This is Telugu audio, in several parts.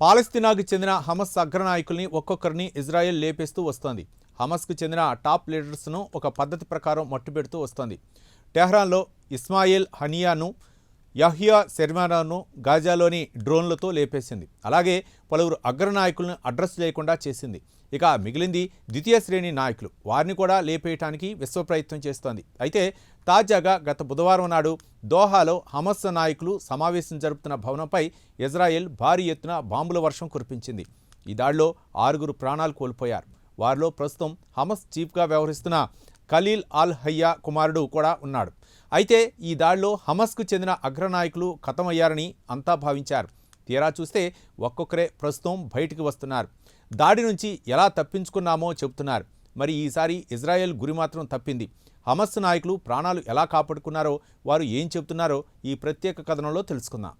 పాలస్తీనాకు చెందిన హమస్ అగ్రనాయకుల్ని ఒక్కొక్కరిని ఇజ్రాయెల్ లేపేస్తూ వస్తోంది. హమస్కు చెందిన టాప్ లీడర్స్ను ఒక పద్ధతి ప్రకారం మట్టుపెడుతూ వస్తోంది. టెహ్రాన్లో ఇస్మాయిల్ హనియాను, యహ్యా సెర్మానాను గాజాలోని డ్రోన్లతో లేపేసింది. అలాగే పలువురు అగ్రనాయకులను అడ్రస్ లేకుండా చేసింది. ఇక మిగిలింది ద్వితీయ శ్రేణి నాయకులు. వారిని కూడా లేపేయటానికి విశ్వ ప్రయత్నం చేస్తోంది. అయితే తాజాగా గత బుధవారం నాడు దోహాలో హమస్ నాయకులు సమావేశం జరుపుతున్న భవనంపై ఇజ్రాయెల్ భారీ ఎత్తున బాంబుల వర్షం కురిపించింది. ఈ దాడిలో 6 ప్రాణాలు కోల్పోయారు. వారిలో ప్రస్తుతం హమస్ చీఫ్గా వ్యవహరిస్తున్న ఖలీల్ అల్ హయ్యా కుమారుడు కూడా ఉన్నాడు. అయితే ఈ దాడిలో హమస్కు చెందిన అగ్రనాయకులు ఖతమయ్యారని అంతా భావించారు. తీరా చూస్తే ఒక్కొక్కరే ప్రస్తుతం బయటికి వస్తున్నారు. దాడి నుంచి ఎలా తప్పించుకున్నామో చెబుతున్నారు. మరి ఈసారి ఇజ్రాయెల్ గురి మాత్రం తప్పింది. హమస్ నాయకులు ప్రాణాలు ఎలా కాపాడుకున్నారో, వారు ఏం చెబుతున్నారో ఈ ప్రత్యేక కథనంలో తెలుసుకుందాం.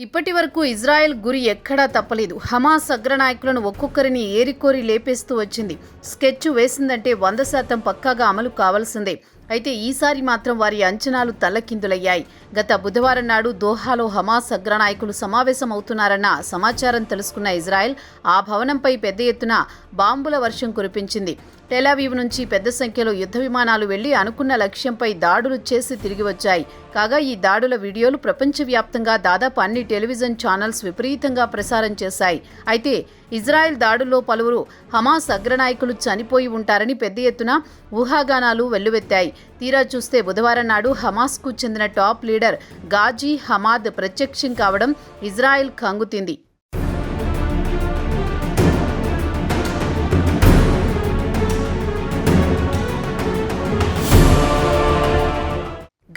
ఇప్పటి వరకు ఇజ్రాయెల్ గురి ఎక్కడా తప్పలేదు. హమాస్ అగ్రనాయకులను ఒక్కొక్కరిని ఏరికోరి లేపేస్తూ వచ్చింది. స్కెచ్ వేసిందంటే 100% పక్కాగా అమలు కావాల్సిందే. అయితే ఈసారి మాత్రం వారి అంచనాలు తల్లకిందులయ్యాయి. గత బుధవారం నాడు దోహాలో హమాస్ అగ్రనాయకులు సమావేశం అవుతున్నారన్న సమాచారం తెలుసుకున్న ఇజ్రాయెల్ ఆ భవనంపై పెద్ద ఎత్తున బాంబుల వర్షం కురిపించింది. టెలావీవ్ నుంచి పెద్ద సంఖ్యలో యుద్ధ విమానాలు వెళ్లి అనుకున్న లక్ష్యంపై దాడులు చేసి తిరిగి వచ్చాయి. కాగా ఈ దాడుల వీడియోలు ప్రపంచవ్యాప్తంగా దాదాపు అన్ని టెలివిజన్ ఛానల్స్ విపరీతంగా ప్రసారం చేశాయి. అయితే ఇజ్రాయెల్ దాడుల్లో పలువురు హమాస్ అగ్రనాయకులు చనిపోయి ఉంటారని పెద్ద ఎత్తున ఊహాగానాలు వెల్లువెత్తాయి. తీరా చూస్తే బుధవారం నాడు హమాస్కు చెందిన టాప్ లీడర్ గాజీ హమాద్ ప్రత్యక్షం కావడం ఇజ్రాయెల్ కంగుతింది.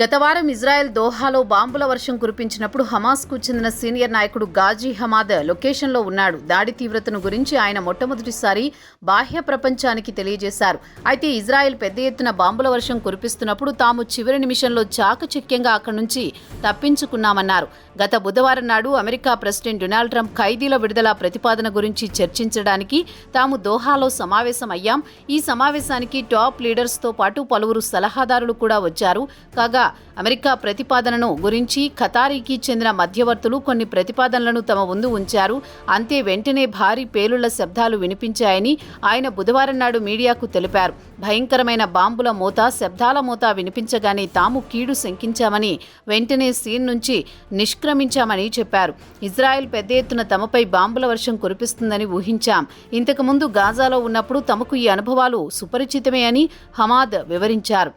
గత వారం ఇజ్రాయెల్ దోహాలో బాంబుల వర్షం కురిపించినప్పుడు హమాస్కు చెందిన సీనియర్ నాయకుడు గాజీ హమాద్ లొకేషన్లో ఉన్నాడు. దాడి తీవ్రతను గురించి ఆయన మొట్టమొదటిసారి బాహ్య ప్రపంచానికి తెలియజేశారు. అయితే ఇజ్రాయెల్ పెద్ద ఎత్తున బాంబుల వర్షం కురిపిస్తున్నప్పుడు తాము చివరి నిమిషంలో చాకచక్యంగా అక్కడి నుంచి తప్పించుకున్నామన్నారు. గత బుధవారం నాడు అమెరికా ప్రెసిడెంట్ డొనాల్డ్ ట్రంప్ ఖైదీల విడుదల ప్రతిపాదన గురించి చర్చించడానికి తాము దోహాలో సమావేశం అయ్యాం. ఈ సమావేశానికి టాప్ లీడర్స్తో పాటు పలువురు సలహాదారులు కూడా వచ్చారు. కాగా అమెరికా ప్రతిపాదనను గురించి ఖతారీకి చెందిన మధ్యవర్తులు కొన్ని ప్రతిపాదనలను తమ ముందు ఉంచారు. అంతే వెంటనే భారీ పేలుళ్ల శబ్దాలు వినిపించాయని ఆయన బుధవారం నాడు మీడియాకు తెలిపారు. భయంకరమైన బాంబుల మోత, శబ్దాల మోత వినిపించగానే తాము కీడు శంకించామని, వెంటనే సీన్ నుంచి నిష్క్రమించామని చెప్పారు. ఇజ్రాయెల్ పెద్ద ఎత్తున తమపై బాంబుల వర్షం కురిపిస్తుందని ఊహించాం. ఇంతకుముందు గాజాలో ఉన్నప్పుడు తమకు ఈ అనుభవాలు సుపరిచితమే అని హమాద్ వివరించారు.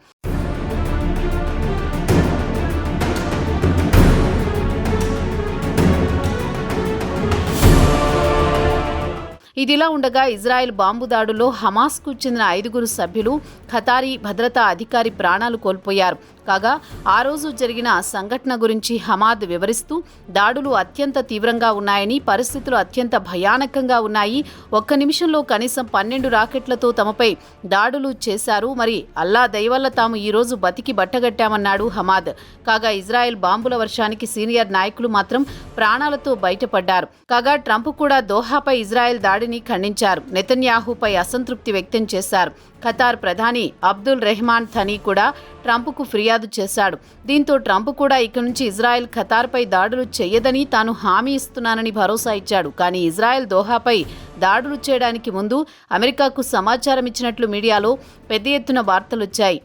ఇదిలా ఉండగా ఇజ్రాయెల్ బాంబు దాడుల్లో హమాస్కు చెందిన 5 సభ్యులు, ఖతారీ భద్రతా అధికారి ప్రాణాలు కోల్పోయారు. కాగా ఆ రోజు జరిగిన సంఘటన గురించి హమాద్ వివరిస్తూ దాడులు అత్యంత తీవ్రంగా ఉన్నాయని, పరిస్థితులు అత్యంత భయానకంగా ఉన్నాయి. ఒక్క నిమిషంలో కనీసం 12 రాకెట్లతో తమపై దాడులు చేశారు. మరి అల్లా దయవల్ల తాము ఈరోజు బతికి బట్టగట్టామన్నాడు హమాద్. కాగా ఇజ్రాయెల్ బాంబుల వర్షానికి సీనియర్ నాయకులు మాత్రం ప్రాణాలతో బయటపడ్డారు. కాగా ట్రంప్ కూడా దోహాపై ఇజ్రాయెల్ దాడిని ఖండించారు. నెతన్యాహుపై అసంతృప్తి వ్యక్తం చేశారు. ఖతార్ ప్రధాని అబ్దుల్ రెహమాన్ థనీ కూడా ట్రంప్కు ఫిర్యాదు చేశాడు. దీంతో ట్రంప్ కూడా ఇక నుంచి ఇజ్రాయెల్ ఖతార్పై దాడులు చేయదని తాను హామీ ఇస్తున్నానని భరోసా ఇచ్చాడు. కానీ ఇజ్రాయెల్ దోహాపై దాడులు చేయడానికి ముందు అమెరికాకు సమాచారం ఇచ్చినట్లు మీడియాలో పెద్ద ఎత్తున వార్తలొచ్చాయి.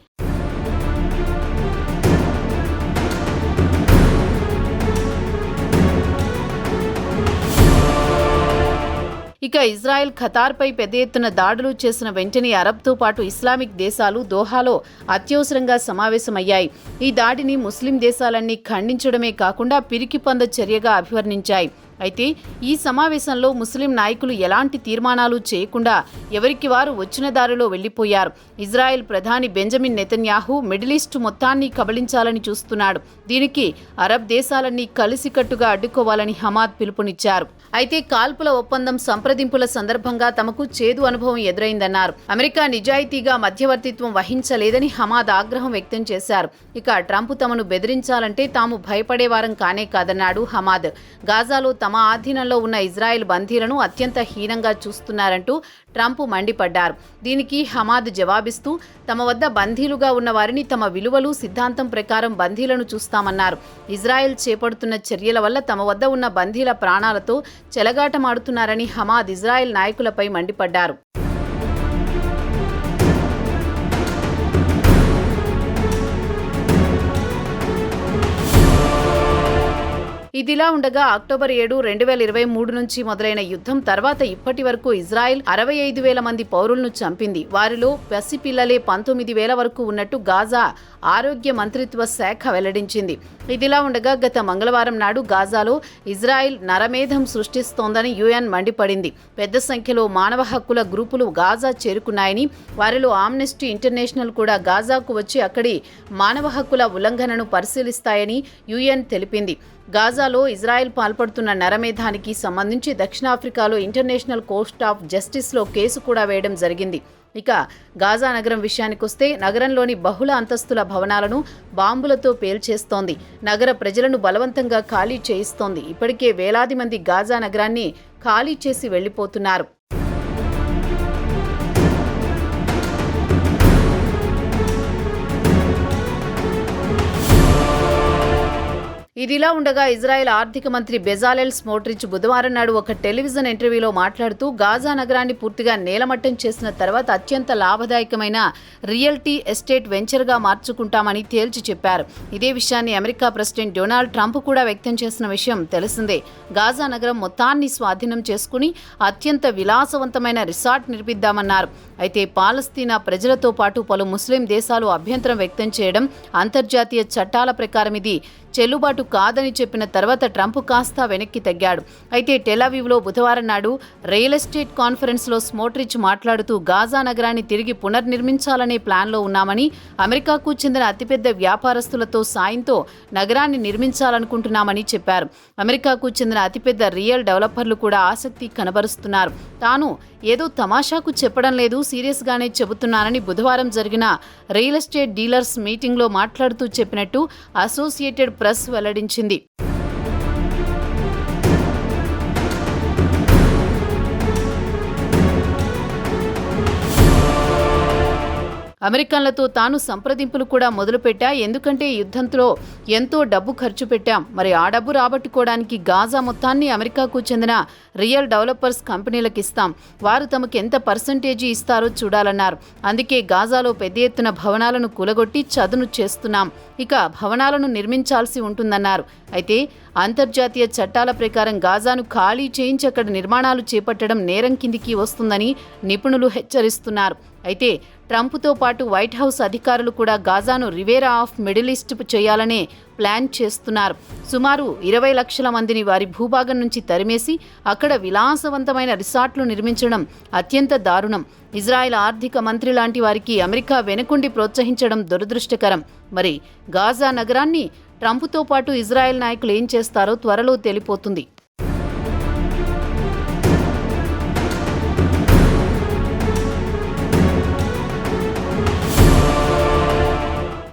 ఇక ఇజ్రాయెల్ ఖతార్పై పెద్ద ఎత్తున దాడులు చేసిన వెంటనే అరబ్తో పాటు ఇస్లామిక్ దేశాలు దోహాలో అత్యవసరంగా సమావేశమయ్యాయి. ఈ దాడిని ముస్లిం దేశాలన్నీ ఖండించడమే కాకుండా పిరికిపంద చర్యగా అభివర్ణించాయి. అయితే ఈ సమావేశంలో ముస్లిం నాయకులు ఎలాంటి తీర్మానాలు చేయకుండా ఎవరికి వారు వచ్చిన దారిలో వెళ్లిపోయారు. ఇజ్రాయెల్ ప్రధాని బెంజమిన్ నెతన్యాహు మిడిల్ ఈస్ట్ మొత్తాన్ని కబళించాలని చూస్తున్నాడు. దీనికి అరబ్ దేశాలన్నీ కలిసికట్టుగా అడ్డుకోవాలని హమాద్ పిలుపునిచ్చారు. అయితే కాల్పుల ఒప్పందం సంప్రదింపుల సందర్భంగా తమకు చేదు అనుభవం ఎదురైందన్నారు. అమెరికా నిజాయితీగా మధ్యవర్తిత్వం వహించలేదని హమాద్ ఆగ్రహం వ్యక్తం చేశారు. ఇక ట్రంప్ తమను బెదిరించాలంటే తాము భయపడేవారం కానే కాదన్నాడు హమాద్. గాజాలో తమ ఆధీనంలో ఉన్న ఇజ్రాయెల్ బందీలను అత్యంత హీనంగా చూస్తున్నారంటూ ట్రంప్ మండిపడ్డారు. దీనికి హమాద్ జవాబిస్తూ తమ వద్ద బందీలుగా ఉన్న వారిని తమ విలువలు సిద్ధాంతం ప్రకారం బందీలను చూస్తామన్నారు. ఇజ్రాయెల్ చేపడుతున్న చర్యల వల్ల తమ వద్ద ఉన్న బందీల ప్రాణాలతో చెలగాటమాడుతున్నారని హమాద్ ఇజ్రాయెల్ నాయకులపై మండిపడ్డారు. ఇదిలా ఉండగా అక్టోబర్ 7, 2023 నుంచి మొదలైన యుద్ధం తర్వాత ఇప్పటి వరకు ఇజ్రాయెల్ 65,000 మంది పౌరులను చంపింది. వారిలో పసిపిల్లలే 19,000 వరకు ఉన్నట్టు గాజా ఆరోగ్య మంత్రిత్వ శాఖ వెల్లడించింది. ఇదిలా ఉండగా గత మంగళవారం నాడు గాజాలో ఇజ్రాయెల్ నరమేధం సృష్టిస్తోందని యుఎన్ మండిపడింది. పెద్ద సంఖ్యలో మానవ హక్కుల గ్రూపులు గాజా చేరుకున్నాయని, వారిలో ఆమ్నెస్టీ ఇంటర్నేషనల్ కూడా గాజాకు వచ్చి అక్కడి మానవ హక్కుల ఉల్లంఘనను పరిశీలిస్తాయని యుఎన్ తెలిపింది. గాజాలో ఇజ్రాయెల్ పాల్పడుతున్న నరమేధానికి సంబంధించి దక్షిణాఫ్రికాలో ఇంటర్నేషనల్ కోర్ట్ ఆఫ్ జస్టిస్లో కేసు కూడా వేయడం జరిగింది. ఇక గాజా నగరం విషయానికొస్తే నగరంలోని బహుళ అంతస్తుల భవనాలను బాంబులతో పేల్చేస్తోంది. నగర ప్రజలను బలవంతంగా ఖాళీ చేయిస్తోంది. ఇప్పటికే వేలాది మంది గాజా నగరాన్ని ఖాళీ చేసి వెళ్లిపోతున్నారు. ఇదిలా ఉండగా ఇజ్రాయెల్ ఆర్థిక మంత్రి బెజాలెల్ స్మోట్రిచ్ బుధవారం నాడు ఒక టెలివిజన్ ఇంటర్వ్యూలో మాట్లాడుతూ గాజా నగరాన్ని పూర్తిగా నేలమట్టం చేసిన తర్వాత అత్యంత లాభదాయకమైన రియల్టీ ఎస్టేట్ వెంచర్గా మార్చుకుంటామని తేల్చి చెప్పారు. ఇదే విషయాన్ని అమెరికా ప్రెసిడెంట్ డొనాల్డ్ ట్రంప్ కూడా వ్యక్తం చేసిన విషయం తెలిసిందే. గాజా నగరం మొత్తాన్ని స్వాధీనం చేసుకుని అత్యంత విలాసవంతమైన రిసార్ట్ నిర్మిద్దామన్నారు. అయితే పాలస్తీనా ప్రజలతో పాటు పలు ముస్లిం దేశాలు అభ్యంతరం వ్యక్తం చేయడం, అంతర్జాతీయ చట్టాల ప్రకారం ఇది చెల్లుబాటు కాదని చెప్పిన తర్వాత ట్రంప్ కాస్త వెనక్కి తగ్గాడు. అయితే టెలావివ్లో బుధవారం నాడు రియల్ ఎస్టేట్ కాన్ఫరెన్స్లో స్మోట్రిచ్ మాట్లాడుతూ గాజా నగరాన్ని తిరిగి పునర్నిర్మించాలనే ప్లాన్లో ఉన్నామని, అమెరికాకు చెందిన అతిపెద్ద వ్యాపారస్తులతో సాయంతో నగరాన్ని నిర్మించాలనుకుంటున్నామని చెప్పారు. అమెరికాకు చెందిన అతిపెద్ద రియల్ డెవలపర్లు కూడా ఆసక్తి కనబరుస్తున్నారు. తాను ఏదో తమాషాకు చెప్పడం లేదు, సీరియస్గానే చెబుతున్నానని బుధవారం జరిగిన రియల్ ఎస్టేట్ డీలర్స్ మీటింగ్లో మాట్లాడుతూ చెప్పినట్టు అసోసియేటెడ్ ప్రెస్ వెల్లడించింది. అమెరికన్లతో తాను సంప్రదింపులు కూడా మొదలుపెట్టా. ఎందుకంటే యుద్ధంలో ఎంతో డబ్బు ఖర్చు పెట్టాం. మరి ఆ డబ్బు రాబట్టుకోవడానికి గాజా మొత్తాన్ని అమెరికాకు చెందిన రియల్ డెవలపర్స్ కంపెనీలకు ఇస్తాం. వారు తమకు ఎంత పర్సంటేజీ ఇస్తారో చూడాలన్నారు. అందుకే గాజాలో పెద్ద ఎత్తున భవనాలను కూలగొట్టి చదును చేస్తున్నాం. ఇక భవనాలను నిర్మించాల్సి ఉంటుందన్నారు. అయితే అంతర్జాతీయ చట్టాల ప్రకారం గాజాను ఖాళీ చేయించి అక్కడ నిర్మాణాలు చేపట్టడం నేరం కిందికి వస్తుందని నిపుణులు హెచ్చరిస్తున్నారు. అయితే ట్రంప్తో పాటు వైట్ హౌస్ అధికారులు కూడా గాజాను రివేరా ఆఫ్ మిడిల్ ఈస్ట్ చేయాలనే ప్లాన్ చేస్తున్నారు. సుమారు 20 లక్షల మందిని వారి భూభాగం నుంచి తరిమేసి అక్కడ విలాసవంతమైన రిసార్ట్లు నిర్మించడం అత్యంత దారుణం. ఇజ్రాయెల్ ఆర్థిక మంత్రి లాంటి వారికి అమెరికా వెనుకుండి ప్రోత్సహించడం దురదృష్టకరం. మరి గాజా నగరాన్ని ట్రంప్తో పాటు ఇజ్రాయెల్ నాయకులు ఏం చేస్తారో త్వరలో తేలిపోతుంది.